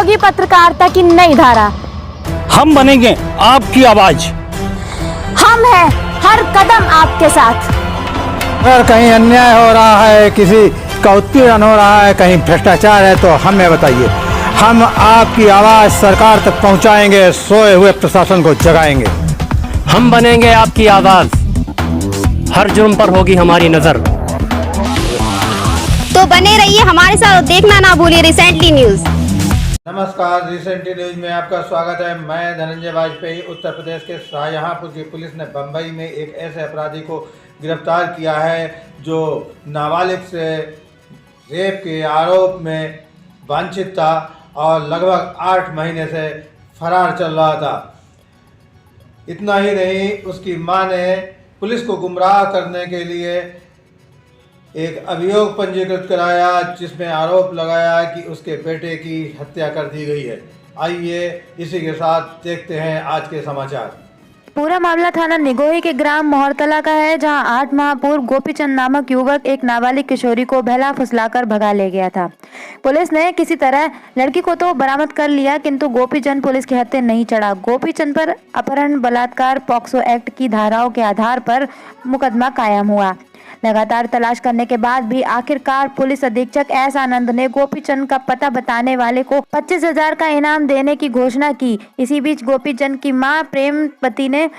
होगी पत्रकारिता की नई धारा। हम बनेंगे आपकी आवाज। हम हैं हर कदम आपके साथ। अगर कहीं अन्याय हो रहा है, किसी का उत्पीड़न हो रहा है, कहीं भ्रष्टाचार है तो हमें बताइए। हम आपकी आवाज़ सरकार तक पहुंचाएंगे, सोए हुए प्रशासन को जगाएंगे। हम बनेंगे आपकी आवाज़, हर जुर्म पर होगी हमारी नज़र। तो बने रहिए हमारे साथ और देखना ना भूलिए रिसेंटली न्यूज़। नमस्कार, रिसेंटली न्यूज में आपका स्वागत है। मैं धनंजय वाजपेयी। उत्तर प्रदेश के शाहजहांपुर की पुलिस ने बम्बई में एक ऐसे अपराधी को गिरफ्तार किया है जो नाबालिग से रेप के आरोप में वांछित था और लगभग 8 महीने से फरार चल रहा था। इतना ही नहीं, उसकी मां ने पुलिस को गुमराह करने के लिए एक अभियोग पंजीकृत कराया जिसमें आरोप लगाया कि उसके बेटे की हत्या कर दी गई है। आइए इसी के साथ देखते हैं आज के समाचार। पूरा मामला थाना निगोही के ग्राम मोहरतला का है, जहां 8 माह पूर्व गोपीचंद नामक युवक एक नाबालिग किशोरी को बहला फुसलाकर भगा ले गया था। पुलिस ने किसी तरह लड़की को तो बरामद कर लिया, किंतु गोपीचंद पुलिस के हत्थे नहीं चढ़ा। गोपीचंद पर अपहरण, बलात्कार, पॉक्सो एक्ट की धाराओं के आधार पर मुकदमा कायम हुआ। लगातार तलाश करने के बाद भी आखिरकार पुलिस अधीक्षक एस आनंद ने गोपीचंद का पता बताने वाले को 25,000 का इनाम देने की घोषणा की। इसी बीच गोपीचंद की मां प्रेमवती ने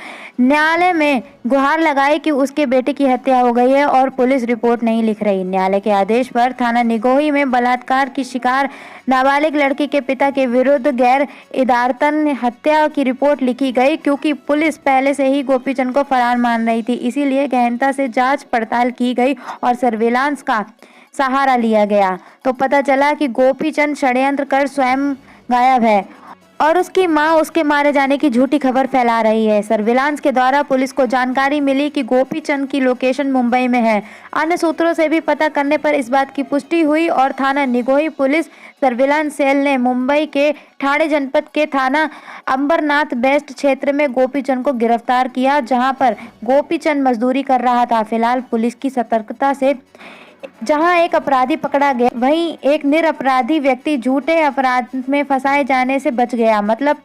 न्यायालय में गुहार लगाई कि उसके बेटे की हत्या हो गई है और पुलिस रिपोर्ट नहीं लिख रही। न्यायालय के आदेश पर थाना निगोही में बलात्कार की शिकार नाबालिग लड़की के पिता के विरुद्ध गैर इरादतन हत्या की रिपोर्ट लिखी गई। क्योंकि पुलिस पहले से ही गोपीचंद को फरार मान रही थी, इसीलिए गहनता से जांच पड़ताल की गई और सर्विलांस का सहारा लिया गया तो पता चला कि गोपीचंद षड्यंत्र कर स्वयं गायब है और उसकी मां उसके मारे जाने की झूठी खबर फैला रही है। सर्विलांस के द्वारा पुलिस को जानकारी मिली कि गोपीचंद की लोकेशन मुंबई में है। अन्य सूत्रों से भी पता करने पर इस बात की पुष्टि हुई और थाना निगोही पुलिस सर्विलांस सेल ने मुंबई के ठाणे जनपद के थाना अंबरनाथ वेस्ट क्षेत्र में गोपीचंद को गिरफ्तार किया, जहां पर गोपीचंद मजदूरी कर रहा था। फिलहाल पुलिस की सतर्कता से जहां एक अपराधी पकड़ा गया, वहीं एक निरपराधी व्यक्ति झूठे अपराध में फंसाए जाने से बच गया। मतलब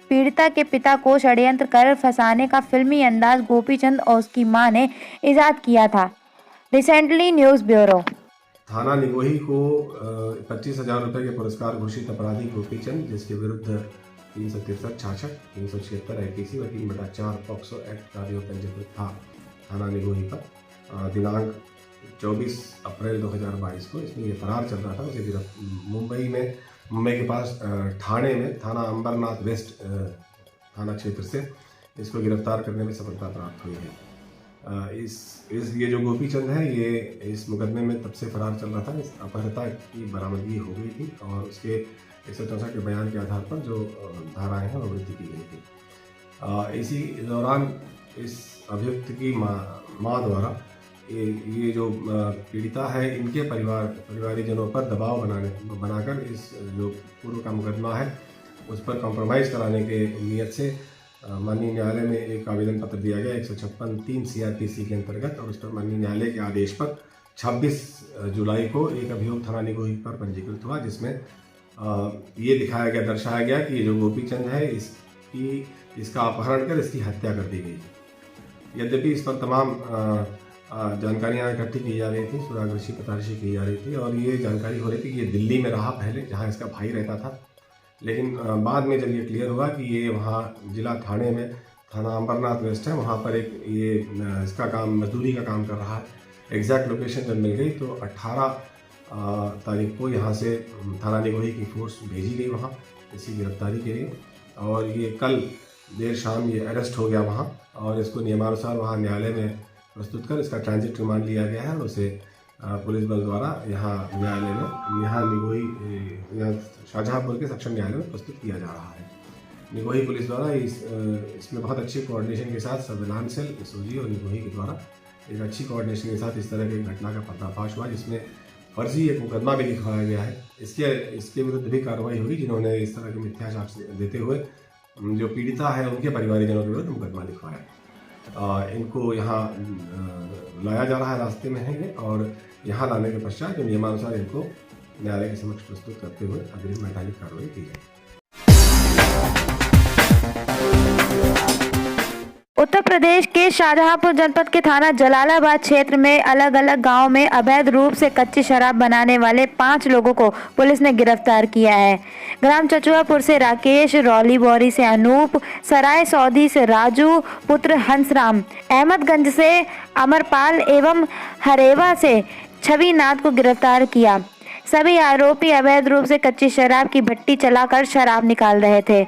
पीड़िता के पिता को षड्यंत्र कर फंसाने का फिल्मी अंदाज गोपीचंद और उसकी मां ने इजाद किया था। Recently news bureau. थाना निगोही को 25,000 रुपये के पुरस्कार घोषित अपराधी गोपीचंद, जिसके विरुद्ध 363, 66, 376 IPC और 3/4 पॉक्सो एक्ट का अभियोग पंजीकृत था थाना निगोही पर दिनांक 24 अप्रैल 2022 को। इसमें ये फरार चल रहा था। उसे मुंबई के पास ठाणे में थाना अंबरनाथ वेस्ट थाना क्षेत्र से इसको गिरफ्तार करने में सफलता प्राप्त हुई है। ये जो गोपीचंद है, ये इस मुकदमे में तब से फरार चल रहा था। इस अपहृता की बरामदगी हो गई थी और उसके 164 के बयान के आधार पर जो धाराएं हैं वो वृद्धि की गई थी। इसी दौरान इस अभियुक्त की माँ द्वारा ये जो पीड़िता है, इनके परिवारीजनों पर दबाव बनाकर इस जो पूर्व का मुकदमा है उस पर कॉम्प्रोमाइज़ कराने के नियत से माननीय न्यायालय में एक आवेदन पत्र दिया गया 156(3) CRPC के अंतर्गत, और उस पर माननीय न्यायालय के आदेश पर 26 जुलाई को एक अभियोग थाना निगोही पर पंजीकृत हुआ, जिसमें ये दर्शाया गया कि ये जो गोपीचंद है इसका अपहरण कर इसकी हत्या कर दी गई। यद्यपि इस पर तमाम जानकारियाँ इकट्ठी की जा रही थी, सुरागर्शी पतारशी की जा रही थी और ये जानकारी हो रही थी कि ये दिल्ली में रहा पहले, जहाँ इसका भाई रहता था। लेकिन बाद में जब ये क्लियर हुआ कि ये वहाँ जिला ठाणे में थाना अंबरनाथ वेस्ट है, वहाँ पर एक ये इसका काम मजदूरी का काम कर रहा है। एग्जैक्ट लोकेशन जब मिल गई तो 18 तारीख को यहाँ से थाना निगोही की फोर्स भेजी गई वहाँ इसकी गिरफ्तारी के लिए, और ये कल देर शाम ये अरेस्ट हो गया वहाँ, और इसको नियमानुसार वहाँ न्यायालय में प्रस्तुत कर इसका ट्रांजिट रिमांड लिया गया है और उसे पुलिस बल द्वारा यहाँ न्यायालय में यहाँ शाहजहांपुर के सेक्शन न्यायालय में प्रस्तुत किया जा रहा है। निगोही पुलिस द्वारा इसमें बहुत अच्छी कोऑर्डिनेशन के साथ सर्विलांस सेल, SOG और निगोही के द्वारा एक अच्छी कोऑर्डिनेशन के साथ इस तरह की घटना का पर्दाफाश हुआ, जिसमें फर्जी एक मुकदमा भी लिखवाया गया है। इसके विरुद्ध भी कार्रवाई होगी जिन्होंने इस तरह के मिथ्या साक्ष्य देते हुए जो पीड़िता है उनके परिवारीजनों के विरुद्ध मुकदमा लिखवाया। इनको यहाँ लाया जा रहा है, रास्ते में है ये, और यहाँ लाने के पश्चात जो नियमानुसार इनको न्यायालय के समक्ष प्रस्तुत करते हुए अग्रिम वैधानिक कार्रवाई की जाए। उत्तर प्रदेश के शाहजहांपुर जनपद के थाना जलालाबाद क्षेत्र में अलग अलग गांव में अवैध रूप से कच्ची शराब बनाने वाले 5 लोगों को पुलिस ने गिरफ्तार किया है। ग्राम चचुआपुर से राकेश, रौली बोरी से अनूप, सराय सौदी से राजू पुत्र हंसराम, अहमदगंज से अमरपाल एवं हरेवा से छविनाथ को गिरफ्तार किया। सभी आरोपी अवैध रूप से कच्ची शराब की भट्टी चलाकर शराब निकाल रहे थे।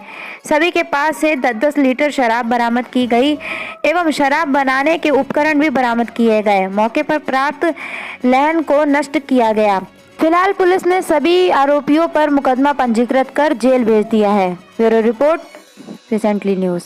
सभी के पास से 10-10 लीटर शराब बरामद की गई एवं शराब बनाने के उपकरण भी बरामद किए गए। मौके पर प्राप्त लहन को नष्ट किया गया। फिलहाल पुलिस ने सभी आरोपियों पर मुकदमा पंजीकृत कर जेल भेज दिया है। Bureau report, recently news.